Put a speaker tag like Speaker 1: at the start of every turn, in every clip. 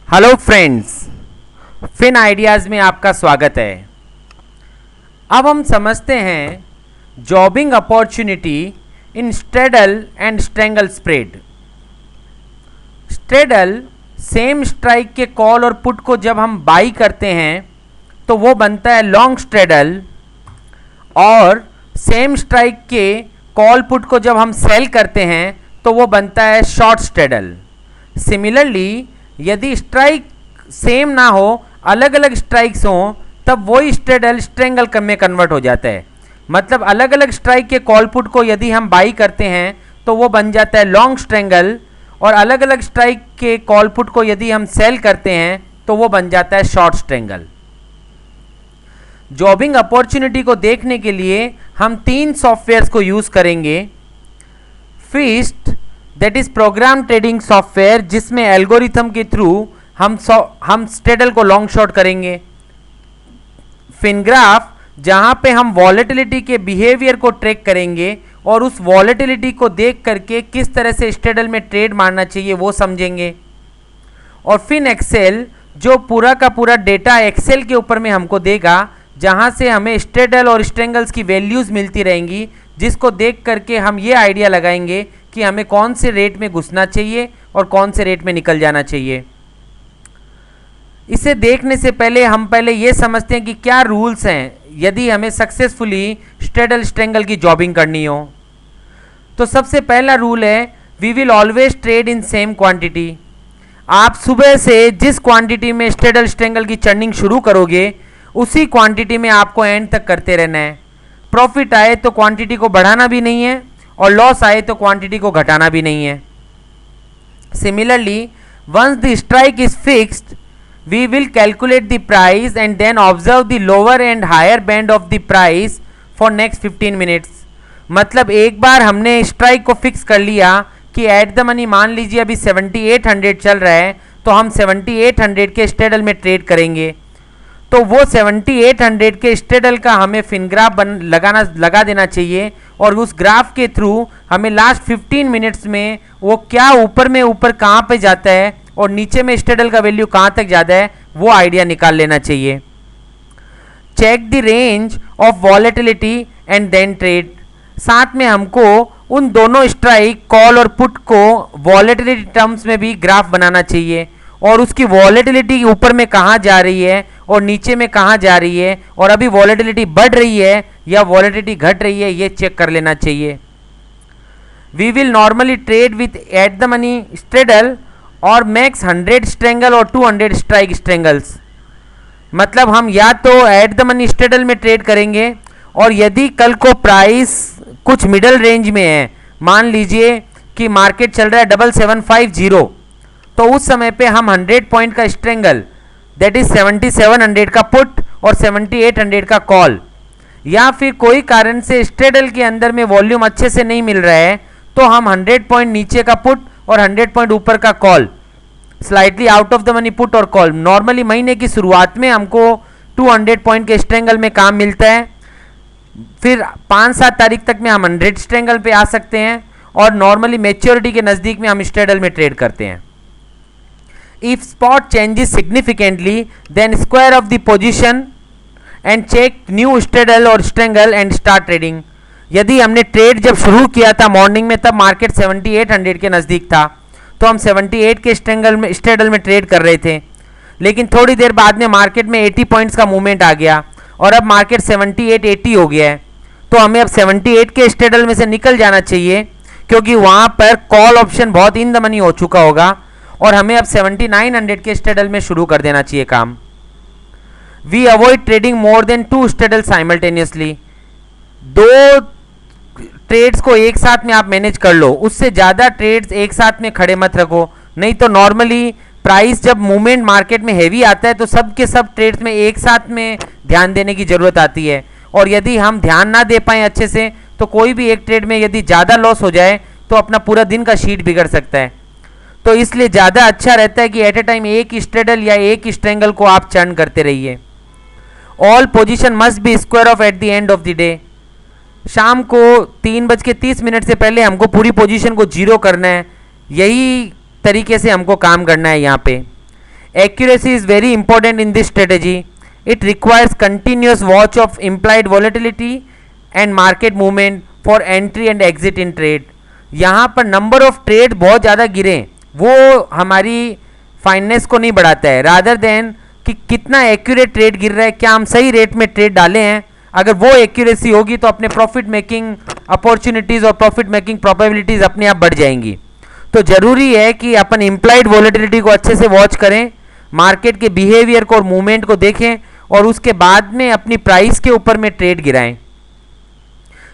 Speaker 1: Hello friends, fin ideas में आपका स्वागत है। अब हम समझते हैं jobbing opportunity in straddle and strangle spread. Straddle same strike के कॉल और पुट को जब हम बाई करते हैं तो वो बनता है लॉन्ग स्ट्रेडल, और सेम स्ट्राइक के कॉल पुट को जब हम सेल करते हैं तो वो बनता है शॉर्ट स्ट्रेडल। सिमिलरली यदि स्ट्राइक सेम ना हो, अलग अलग स्ट्राइक्स हों, तब वही स्ट्रेडल स्ट्रेंगल में कन्वर्ट हो जाता है। मतलब अलग अलग स्ट्राइक के कॉल पुट को यदि हम बाई करते हैं तो वो बन जाता है लॉन्ग स्ट्रेंगल, और अलग अलग स्ट्राइक के कॉल पुट को यदि हम सेल करते हैं तो वो बन जाता है शॉर्ट स्ट्रेंगल। जॉबिंग अपॉर्चुनिटी को देखने के लिए हम तीन सॉफ्टवेयर्स को यूज़ करेंगे। First, that is program trading software, जिसमें एल्गोरिथम के थ्रू हम स्ट्रेडल को लॉन्ग शॉर्ट करेंगे। फिनग्राफ, जहां पे हम वॉलेटिलिटी के बिहेवियर को ट्रैक करेंगे और उस वॉलेटिलिटी को देख करके किस तरह से स्ट्रेडल में ट्रेड मारना चाहिए वो समझेंगे। और फिन एक्सेल, जो पूरा का पूरा डेटा एक्सेल के ऊपर में हमको देगा, जहां से हमें स्ट्रेडल और स्ट्रेंगल्स की वैल्यूज़ मिलती रहेंगी, जिसको देख करके हम ये आइडिया लगाएंगे कि हमें कौन से रेट में घुसना चाहिए और कौन से रेट में निकल जाना चाहिए। इसे देखने से पहले हम ये समझते हैं कि क्या रूल्स हैं यदि हमें सक्सेसफुली स्ट्रेडल स्ट्रेंगल की जॉबिंग करनी हो। तो सबसे पहला रूल है, we will always trade in same quantity. आप सुबह से जिस क्वांटिटी में स्ट्रेडल स्ट्रेंगल की चर्निंग शुरू करोगे, उसी क्वांटिटी में आपको एंड तक करते रहना है। प्रॉफिट आए तो क्वांटिटी को बढ़ाना भी नहीं है, और लॉस आए तो क्वांटिटी को घटाना भी नहीं है। Similarly, once the strike is fixed, we will calculate the price and then observe the lower and higher band of the price for next 15 minutes. मतलब एक बार हमने स्ट्राइक को फिक्स कर लिया कि एट द मनी मान लीजिए अभी 7800 चल रहा है, तो हम 7800 के स्ट्रेडल में ट्रेड करेंगे। तो वो 7800 के स्ट्रेडल का हमें फिनग्राफ लगा देना चाहिए, और उस ग्राफ के थ्रू हमें लास्ट 15 मिनट्स में वो क्या ऊपर कहाँ पे जाता है और नीचे में स्ट्रेडल का वैल्यू कहाँ तक ज़्यादा है, वो आइडिया निकाल लेना चाहिए। Check the range of volatility and then trade. साथ में हमको उन दोनों स्ट्राइक कॉल और पुट को वॉलेटिलिटी टर्म्स में भी ग्राफ बनाना चाहिए, और उसकी वॉलेटिलिटी ऊपर में कहाँ जा रही है और नीचे में कहाँ जा रही है, और अभी वॉलेटिलिटी बढ़ रही है या वॉलेटिलिटी घट रही है, ये चेक कर लेना चाहिए। We will normally trade with at the money straddle और मैक्स 100 स्ट्रेंगल और 200 स्ट्राइक स्ट्रेंगल्स। मतलब हम या तो एट द मनी स्ट्रेडल में ट्रेड करेंगे, और यदि कल को प्राइस कुछ मिडल रेंज में है, मान लीजिए कि मार्केट चल रहा है 7750, तो उस समय पे हम 100 पॉइंट का स्ट्रेंगल, दैट इज 7700 का पुट और 7800 का कॉल, या फिर कोई कारण से स्ट्रेडल के अंदर में वॉल्यूम अच्छे से नहीं मिल रहा है, तो हम 100 पॉइंट नीचे का पुट और 100 पॉइंट ऊपर का call, slightly out of the money put और कॉल। नॉर्मली महीने की शुरुआत में हमको 200 पॉइंट के स्ट्रेंगल में काम मिलता है, फिर 5-7 तारीख तक में हम 100 स्ट्रेंगल पे आ सकते हैं, और नॉर्मली मेच्योरिटी के नज़दीक में हम स्ट्रेडल में ट्रेड करते हैं। If spot changes significantly, then square of the position and check new straddle और strangle and start trading। यदि हमने ट्रेड जब शुरू किया था मॉर्निंग में, तब मार्केट 7800 के नज़दीक था, तो हम 78 के स्ट्रेडल में ट्रेड कर रहे थे। लेकिन थोड़ी देर बाद में मार्केट में 80 पॉइंट्स का मूवमेंट आ गया, और अब मार्केट 7880 हो गया है, तो हमें अब 78 के स्ट्रेडल में से निकल जाना चाहिए, क्योंकि वहाँ पर कॉल ऑप्शन बहुत इन द मनी हो चुका होगा, और हमें अब 7900 के स्ट्रेडल में शुरू कर देना चाहिए काम। We avoid trading more than 2 straddle simultaneously. 2 trades को एक साथ में आप मैनेज कर लो, उससे ज़्यादा ट्रेड्स एक साथ में खड़े मत रखो, नहीं तो नॉर्मली प्राइस जब मूवमेंट मार्केट में हैवी आता है तो सब के सब ट्रेड्स में एक साथ में ध्यान देने की ज़रूरत आती है, और यदि हम ध्यान ना दे पाएँ अच्छे से, तो कोई भी एक ट्रेड में यदि ज़्यादा लॉस हो जाए तो अपना पूरा दिन का शीट बिगड़ सकता है। तो इसलिए ज़्यादा अच्छा रहता है कि एट ए टाइम एक स्ट्रेडल या एक स्ट्रेंगल को आप चर्न करते रहिए। All position must be square of at the end of the day. शाम को 3:30 से पहले हमको पूरी पोजीशन को जीरो करना है, यही तरीके से हमको काम करना है यहाँ पे। Accuracy is very important in this strategy. It requires continuous watch of implied volatility and market movement for entry and exit in trade. यहाँ पर नंबर ऑफ ट्रेड बहुत ज़्यादा गिरे वो हमारी फाइनेंस को नहीं बढ़ाता है, रादर देन कि कितना एक्यूरेट ट्रेड गिर रहा है, क्या हम सही रेट में ट्रेड डाले हैं। अगर वो एक्यूरेसी होगी तो अपने प्रॉफिट मेकिंग अपॉर्चुनिटीज़ और प्रॉफिट मेकिंग प्रोबेबिलिटीज़ अपने आप बढ़ जाएंगी। तो ज़रूरी है कि अपन इम्प्लाइड वॉलेटिलिटी को अच्छे से वॉच करें, मार्केट के बिहेवियर को और मूवमेंट को देखें और उसके बाद में अपनी प्राइस के ऊपर में ट्रेड गिराएं।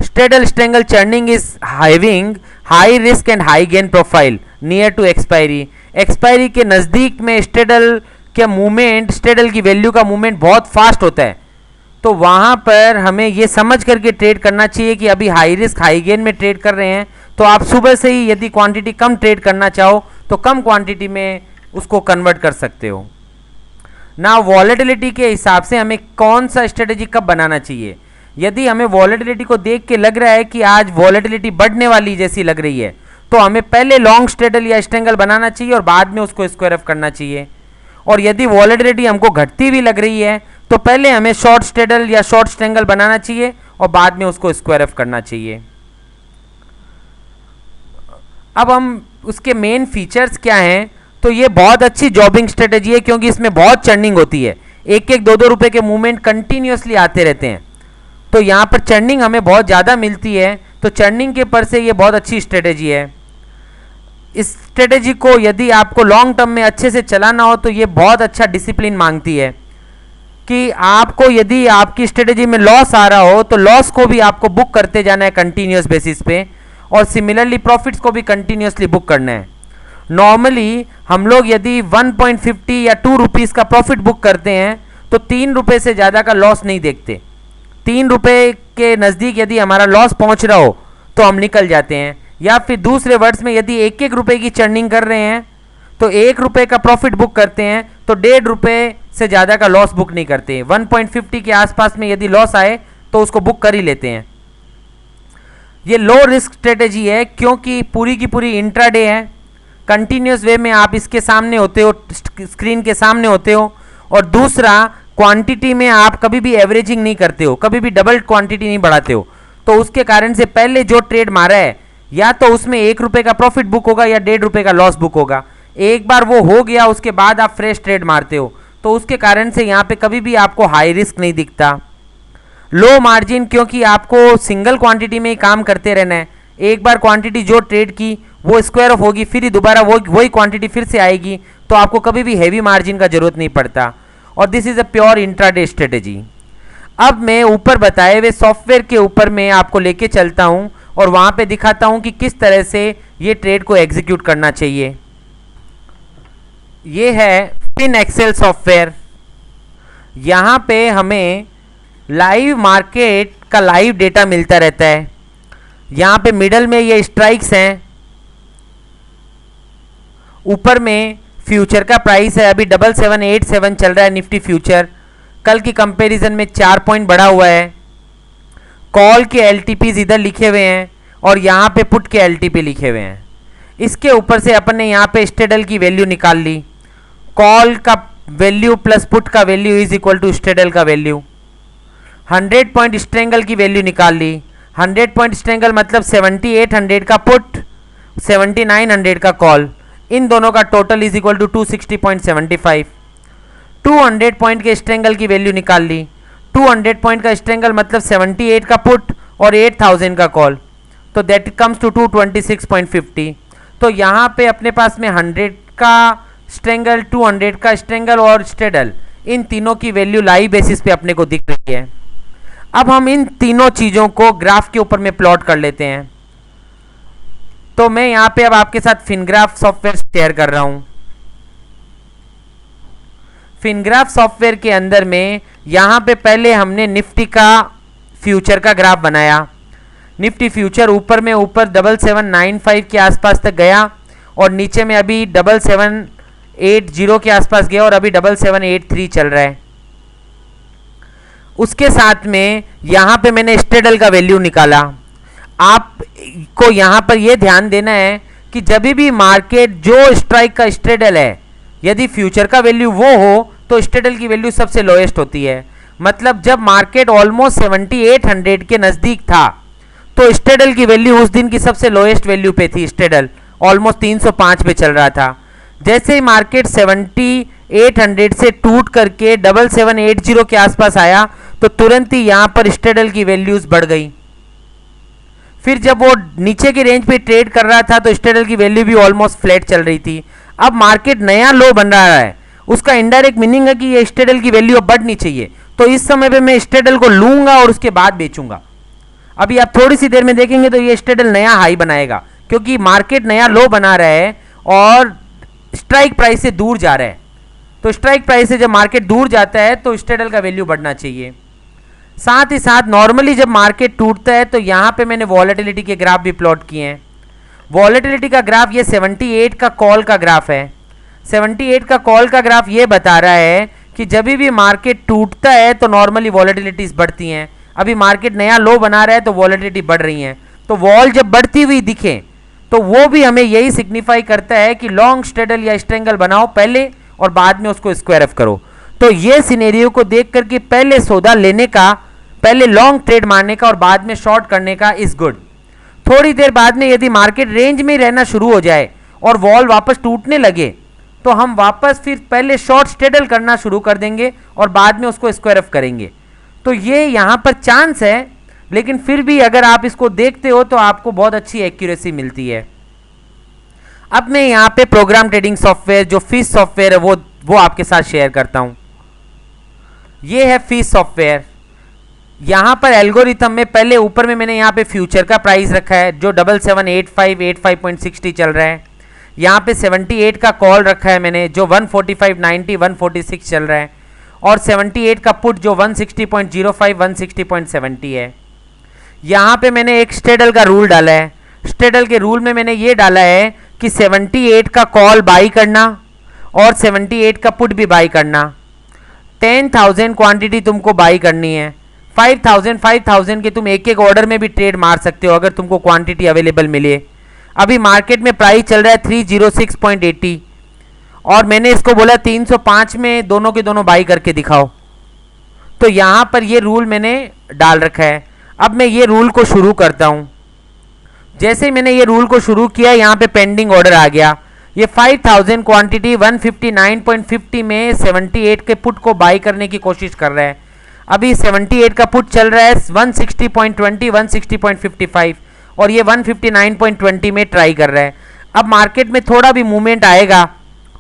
Speaker 1: Straddle strangle churning is having high risk and high gain profile near to expiry. Expiry के नज़दीक में स्ट्रेडल के मूवमेंट, स्ट्रेडल की वैल्यू का मूवमेंट बहुत फास्ट होता है, तो वहाँ पर हमें ये समझ करके ट्रेड करना चाहिए कि अभी हाई रिस्क हाई गेन में ट्रेड कर रहे हैं। तो आप सुबह से ही यदि क्वांटिटी कम ट्रेड करना चाहो तो कम क्वांटिटी में उसको कन्वर्ट कर सकते हो ना। वॉलेटिलिटी के हिसाब से हमें कौन सा स्ट्रेटेजी कब बनाना चाहिए। यदि हमें वॉलेटिलिटी को देख के लग रहा है कि आज वॉलेटिलिटी बढ़ने वाली जैसी लग रही है तो हमें पहले लॉन्ग स्ट्रेडल या स्ट्रेंगल बनाना चाहिए और बाद में उसको स्क्वायर ऑफ करना चाहिए। और यदि वॉलेटिलिटी हमको घटती हुई लग रही है तो पहले हमें शॉर्ट स्ट्रेडल या शॉर्ट स्ट्रेंगल बनाना चाहिए और बाद में उसको स्क्वायर ऑफ करना चाहिए। अब हम उसके मेन फीचर्स क्या हैं, तो ये बहुत अच्छी जॉबिंग स्ट्रेटेजी है क्योंकि इसमें बहुत चर्निंग होती है, एक एक दो दो रुपए के मूवमेंट कंटिन्यूसली आते रहते हैं, तो यहाँ पर चर्निंग हमें बहुत ज़्यादा मिलती है। तो चर्निंग के पर से ये बहुत अच्छी स्ट्रेटेजी है। इस स्ट्रेटेजी को यदि आपको लॉन्ग टर्म में अच्छे से चलाना हो तो ये बहुत अच्छा डिसिप्लिन मांगती है कि आपको यदि आपकी स्ट्रेटेजी में लॉस आ रहा हो तो लॉस को भी आपको बुक करते जाना है कंटिन्यूस बेसिस पे, और सिमिलरली प्रॉफिट्स को भी कंटिन्यूसली बुक करना है। नॉर्मली हम लोग यदि 1.50 या 2 रुपीज़ का प्रॉफिट बुक करते हैं तो 3 रुपये से ज़्यादा का लॉस नहीं देखते। 3 रुपये के नज़दीक यदि हमारा लॉस पहुंच रहा हो तो हम निकल जाते हैं, या फिर दूसरे वर्ड्स में यदि 1-1 रुपये की चर्निंग कर रहे हैं तो 1 रुपये का प्रॉफिट बुक करते हैं तो 1.5 रुपये से ज़्यादा का लॉस बुक नहीं करते। 1.50 के आसपास में यदि लॉस आए तो उसको बुक कर ही लेते हैं। ये लो रिस्क स्ट्रेटेजी है क्योंकि पूरी की पूरी इंट्राडे है, कंटिन्यूस वे में आप इसके सामने होते हो, स्क्रीन के सामने होते हो, और दूसरा क्वांटिटी में आप कभी भी एवरेजिंग नहीं करते हो, कभी भी डबल क्वांटिटी नहीं बढ़ाते हो। तो उसके कारण से पहले जो ट्रेड मारा है या तो उसमें 1 रुपये का प्रॉफिट बुक होगा या 1.5 रुपये का लॉस बुक होगा। एक बार वो हो गया उसके बाद आप फ्रेश ट्रेड मारते हो, तो उसके कारण से यहाँ पे कभी भी आपको हाई रिस्क नहीं दिखता। लो मार्जिन क्योंकि आपको सिंगल क्वांटिटी में ही काम करते रहना है। एक बार क्वांटिटी जो ट्रेड की वो स्क्वायर ऑफ होगी, फिर ही दोबारा वही क्वांटिटी फिर से आएगी, तो आपको कभी भी हैवी मार्जिन का जरूरत नहीं पड़ता। और this is a pure intraday strategy. अब मैं ऊपर बताए हुए सॉफ्टवेयर के ऊपर मैं आपको लेके चलता हूँ और वहाँ पे दिखाता हूँ कि किस तरह से ये ट्रेड को एग्जीक्यूट करना चाहिए। ये है फिन एक्सेल सॉफ्टवेयर। यहाँ पे हमें लाइव मार्केट का लाइव डेटा मिलता रहता है। यहाँ पे मिडल में ये स्ट्राइक्स हैं, ऊपर में फ्यूचर का प्राइस है, अभी 7787 चल रहा है निफ्टी फ्यूचर, कल की कंपैरिजन में 4 पॉइंट बढ़ा हुआ है। कॉल के एलटीपीज इधर लिखे हुए हैं और यहाँ पे पुट के एलटीपी लिखे हुए हैं। इसके ऊपर से अपन ने यहाँ पे स्ट्रेडल की वैल्यू निकाल ली। कॉल का वैल्यू प्लस पुट का value is equal to straddle का वैल्यू। 100 पॉइंट स्ट्रेंगल की वैल्यू निकाल ली। 100 पॉइंट स्ट्रेंगल मतलब 7800 का पुट, 7900 का कॉल, इन दोनों का total is equal to 260.75। 200 point के स्ट्रेंगल की वैल्यू निकाल ली। 200 पॉइंट का स्ट्रेंगल मतलब 78 का पुट और 8000 का कॉल, तो दैट कम्स टू 226.50। तो यहाँ पे अपने पास में 100 का स्ट्रेंगल, 200 का स्ट्रेंगल और स्ट्रेडल, इन तीनों की वैल्यू लाइव बेसिस पे अपने को दिख रही है। अब हम इन तीनों चीज़ों को ग्राफ के ऊपर में प्लॉट कर लेते हैं। तो मैं यहाँ पे अब आपके साथ फिनग्राफ सॉफ्टवेयर शेयर कर रहा हूँ। फिनग्राफ सॉफ्टवेयर के अंदर में यहाँ पे पहले हमने निफ्टी का फ्यूचर का ग्राफ बनाया। निफ्टी फ्यूचर ऊपर में ऊपर 7795 के आसपास तक गया और नीचे में अभी 7780 के आसपास गया और अभी 7783 चल रहा है। उसके साथ में यहाँ पे मैंने स्ट्रेडल का वैल्यू निकाला। आपको यहाँ पर यह ध्यान देना है कि जब भी मार्केट जो स्ट्राइक का स्ट्रेडल है यदि फ्यूचर का वैल्यू वो हो तो स्टेडल की वैल्यू सबसे लोएस्ट होती है। मतलब जब मार्केट ऑलमोस्ट 7800 के नज़दीक था तो स्टेडल की वैल्यू उस दिन की सबसे लोएस्ट वैल्यू पे थी। स्टेडल ऑलमोस्ट 305 पे चल रहा था। जैसे ही मार्केट 7800 से टूट करके 7780 के आसपास आया तो तुरंत ही यहाँ पर स्टेडल की वैल्यूज बढ़ गई। फिर जब वो नीचे की रेंज पे ट्रेड कर रहा था तो स्टेडल की वैल्यू भी ऑलमोस्ट फ्लैट चल रही थी। अब मार्केट नया लो बन रहा है, उसका इनडायरेक्ट मीनिंग है कि ये स्टेडल की वैल्यू अब बढ़नी चाहिए। तो इस समय पे मैं स्टेडल को लूंगा और उसके बाद बेचूंगा। अभी आप थोड़ी सी देर में देखेंगे तो ये स्टेडल नया हाई बनाएगा, क्योंकि मार्केट नया लो बना रहा है और स्ट्राइक प्राइस से दूर जा रहा है। तो स्ट्राइक प्राइस से जब मार्केट दूर जाता है तो स्टेडल का वैल्यू बढ़ना चाहिए। साथ ही साथ नॉर्मली जब मार्केट टूटता है तो यहाँ पे मैंने वॉलेटिलिटी के ग्राफ भी प्लॉट किए हैं। वॉलेटिलिटी का ग्राफ ये 78 का कॉल का ग्राफ है। 78 का कॉल का ग्राफ ये बता रहा है कि जब भी मार्केट टूटता है तो नॉर्मली वॉलेटिलिटीज बढ़ती हैं। अभी मार्केट नया लो बना रहा है तो वॉलेटिलिटी बढ़ रही है। तो वॉल जब बढ़ती हुई दिखे तो वो भी हमें यही सिग्निफाई करता है कि लॉन्ग स्ट्रेडल या स्ट्रेंगल बनाओ पहले और बाद में उसको स्क्वायर ऑफ करो। तो ये सिनेरियो को देख करके पहले सौदा लेने का, पहले लॉन्ग ट्रेड मारने का और बाद में शॉर्ट करने का इज गुड। थोड़ी देर बाद में यदि मार्केट रेंज में रहना शुरू हो जाए और वॉल वापस टूटने लगे तो हम वापस फिर पहले शॉर्ट स्ट्रेडल करना शुरू कर देंगे और बाद में उसको स्क्वायर ऑफ करेंगे। तो ये यहाँ पर चांस है, लेकिन फिर भी अगर आप इसको देखते हो तो आपको बहुत अच्छी एक्यूरेसी मिलती है। अब मैं यहाँ पे प्रोग्राम ट्रेडिंग सॉफ्टवेयर जो फिश सॉफ्टवेयर है वो आपके साथ शेयर करता हूँ। ये है फिश सॉफ्टवेयर। यहाँ पर एल्गोरिथम में पहले ऊपर में मैंने यहाँ पे फ्यूचर का प्राइस रखा है जो 778585.60 चल रहा है। यहाँ पे 78 का कॉल रखा है मैंने जो 145.90 146 चल रहा है, और 78 का पुट जो 160.05 160.70 है। यहाँ पे मैंने एक स्ट्रेडल का रूल डाला है। स्ट्रेडल के रूल में मैंने ये डाला है कि 78 का कॉल बाई करना और 78 का पुट भी बाई करना। 10,000 क्वांटिटी तुमको बाई करनी है। 5,000 के तुम एक एक ऑर्डर में भी ट्रेड मार सकते हो अगर तुमको क्वांटिटी अवेलेबल मिले। अभी मार्केट में प्राइस चल रहा है 306.80 और मैंने इसको बोला 305 में दोनों के दोनों बाई करके दिखाओ। तो यहाँ पर ये रूल मैंने डाल रखा है। अब मैं ये रूल को शुरू करता हूँ। जैसे ही मैंने ये रूल को शुरू किया यहाँ पे पेंडिंग ऑर्डर आ गया। ये 5,000 क्वांटिटी 159.50 में 78 के पुट को बाई करने की कोशिश कर रहा है। अभी 78 का पुट चल रहा है 160.20 160.55 और ये 159.20 में ट्राई कर रहा है। अब मार्केट में थोड़ा भी मूवमेंट आएगा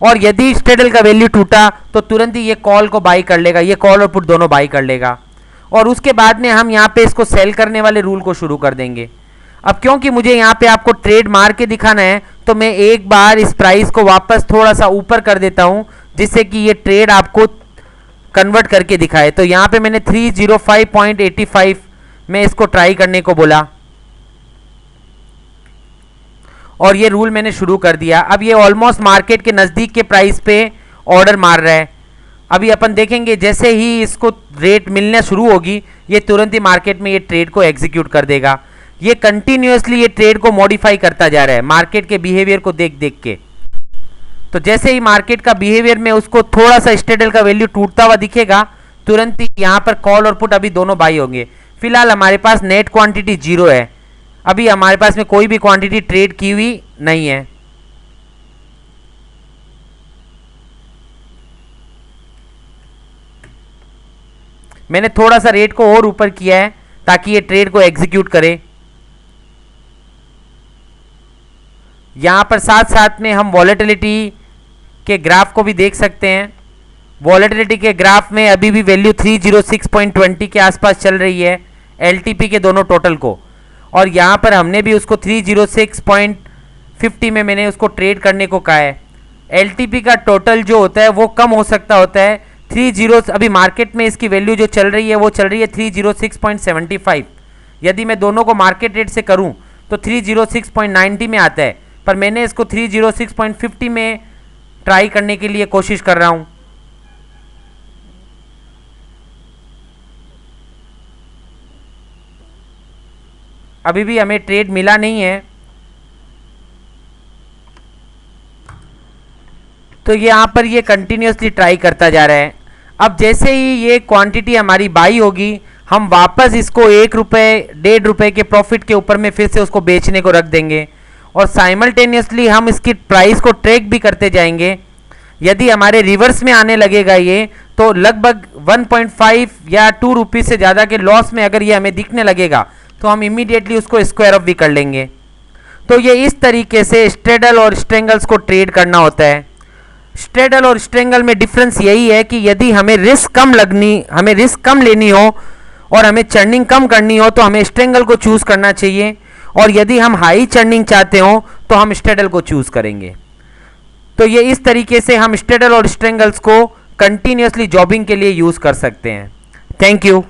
Speaker 1: और यदि स्ट्रेडल का वैल्यू टूटा तो तुरंत ही ये कॉल को बाई कर लेगा, ये कॉल और पुट दोनों बाई कर लेगा और उसके बाद में हम यहाँ पे इसको सेल करने वाले रूल को शुरू कर देंगे। अब क्योंकि मुझे यहाँ पे आपको ट्रेड मार के दिखाना है तो मैं एक बार इस प्राइस को वापस थोड़ा सा ऊपर कर देता हूँ जिससे कि ये ट्रेड आपको कन्वर्ट करके दिखाए। तो यहाँ पे मैंने 305.85 में इसको ट्राई करने को बोला और ये रूल मैंने शुरू कर दिया। अब ये ऑलमोस्ट मार्केट के नज़दीक के प्राइस पे ऑर्डर मार रहा है। अभी अपन देखेंगे जैसे ही इसको रेट मिलना शुरू होगी ये तुरंत ही मार्केट में ये ट्रेड को एग्जीक्यूट कर देगा। ये कंटिन्यूअसली ये ट्रेड को मॉडिफाई करता जा रहा है मार्केट के बिहेवियर को देख देख के। तो जैसे ही मार्केट का बिहेवियर में उसको थोड़ा सा स्ट्रेडल का वैल्यू टूटता हुआ दिखेगा तुरंत ही यहाँ पर कॉल और पुट अभी दोनों बाई होंगे। फिलहाल हमारे पास नेट क्वांटिटी 0 है। अभी हमारे पास में कोई भी क्वांटिटी ट्रेड की हुई नहीं है। मैंने थोड़ा सा रेट को और ऊपर किया है ताकि ये ट्रेड को एग्जीक्यूट करे। यहाँ पर साथ साथ में हम वॉलेटिलिटी के ग्राफ को भी देख सकते हैं। वॉलेटिलिटी के ग्राफ में अभी भी वैल्यू 306.20 के आसपास चल रही है एलटीपी के दोनों टोटल को, और यहाँ पर हमने भी उसको 306.50 में मैंने उसको ट्रेड करने को कहा है। एलटीपी का टोटल जो होता है वो कम हो सकता होता है 30। अभी मार्केट में इसकी वैल्यू जो चल रही है वो चल रही है 306.75। यदि मैं दोनों को मार्केट रेट से करूं तो 306.90 में आता है, पर मैंने इसको 306.50 में ट्राई करने के लिए कोशिश कर रहा हूं। अभी भी हमें ट्रेड मिला नहीं है। तो यहाँ पर ये कंटिन्यूसली ट्राई करता जा रहा है। अब जैसे ही ये क्वांटिटी हमारी बाई होगी, हम वापस इसको 1 रुपये 1.5 रुपये के प्रॉफिट के ऊपर में फिर से उसको बेचने को रख देंगे और साइमल्टेनियसली हम इसकी प्राइस को ट्रैक भी करते जाएंगे। यदि हमारे रिवर्स में आने लगेगा ये, तो लगभग 1.5 या 2 रुपीज़ से ज़्यादा के लॉस में अगर ये हमें दिखने लगेगा तो हम इमीडिएटली उसको स्क्वायर ऑफ भी कर लेंगे। तो ये इस तरीके से स्ट्रेडल और स्ट्रेंगल्स को ट्रेड करना होता है। स्ट्रेडल और स्ट्रेंगल में डिफरेंस यही है कि यदि हमें रिस्क कम लेनी हो और हमें चर्निंग कम करनी हो तो हमें स्ट्रेंगल को चूज करना चाहिए, और यदि हम हाई चर्निंग चाहते हो तो हम स्ट्रेडल को चूज करेंगे। तो ये इस तरीके से हम स्ट्रेडल और स्ट्रेंगल्स को कंटिन्यूसली जॉबिंग के लिए यूज कर सकते हैं। Thank you.